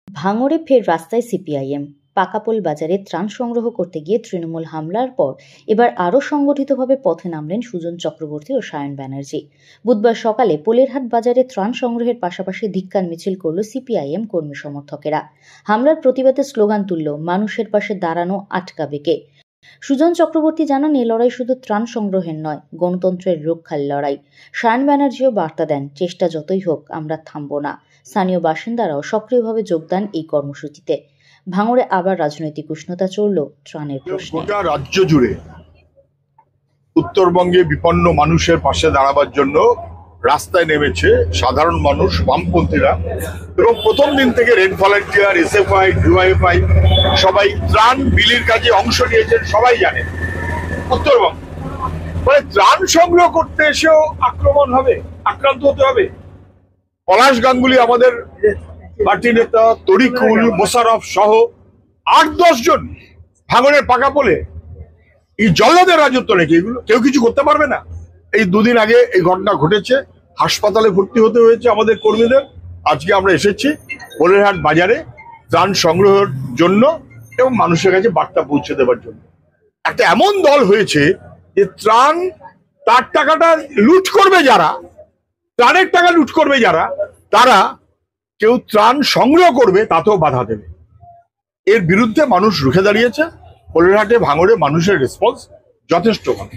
ভাঙড়ে ফের রাস্তায় সিপিআইএম। পাকাপোল বাজারে ত্রাণ সংগ্রহ করতে গিয়ে তৃণমূল হামলার পর এবার আরও সংগঠিতভাবে পথে নামলেন সুজন চক্রবর্তী ও সায়ন ব্যানার্জি। বুধবার সকালে পোলেরহাট বাজারে ত্রাণ সংগ্রহের পাশাপাশি ধিক্কার মিছিল করল সিপিআইএম কর্মী সমর্থকেরা। হামলার প্রতিবাদে স্লোগান তুলল, মানুষের পাশে দাঁড়ানো আটকাবে কে। সুজন চক্রবর্তী জানান, এই লড়াই শুধু ত্রাণ সংগ্রহের নয়, গণতন্ত্রের রক্ষার লড়াই। সায়ন ব্যানার্জিও বার্তা দেন, চেষ্টা যতই হোক আমরা থামব না। স্থানীয় বাসিন্দারাও সক্রিয়ভাবে যোগদান এই কর্মসূচিতে। ভাঙড়ে আবার রাজনৈতিক উষ্ণতা চলল ত্রাণের প্রশ্নে। গোটা রাজ্য জুড়ে উত্তরবঙ্গে বিপন্ন মানুষের পাশে দাঁড়াবার জন্য রাস্তায় নেমেছে সাধারণ মানুষ, বামপন্থীরা, এবং প্রথম দিন থেকে রেড ভলান্টিয়ার, এসএফআই, ডিওয়াইএফআই সবাই ত্রাণ বিলির কাজে অংশ নিয়েছেন। সবাই জানে উত্তরবঙ্গ মানে ত্রাণ সংগ্রহ করতে এসেও আক্রান্ত হতে হবে। পলাশ গাঙ্গুলি, আমাদের পার্টি নেতা, তরিকুল, মোশারফ সহ ৮-১০ জন ভাঙনের পাকাপোলে এই জল্লাদের রাজত্ব নাকি এগুলো? কেউ কিছু করতে পারবে না। এই দুদিন আগে এই ঘটনা ঘটেছে, হাসপাতালে ভর্তি হতে হয়েছে আমাদের কর্মীদের। আজকে আমরা এসেছি পোলেরহাট বাজারে ত্রাণ সংগ্রহের জন্য এবং মানুষের কাছে বার্তা পৌঁছে দেওয়ার জন্য। একটা এমন দল হয়েছে যে ত্রাণ, তার টাকাটা লুট করবে যারা, ত্রাণের টাকা লুট করবে যারা, তারা কেউ ত্রাণ সংগ্রহ করবে তাতেও বাধা দেবে। এর বিরুদ্ধে মানুষ রুখে দাঁড়িয়েছে। পোলেরহাটে, ভাঙড়ে মানুষের রেসপন্স যথেষ্ট ভালো।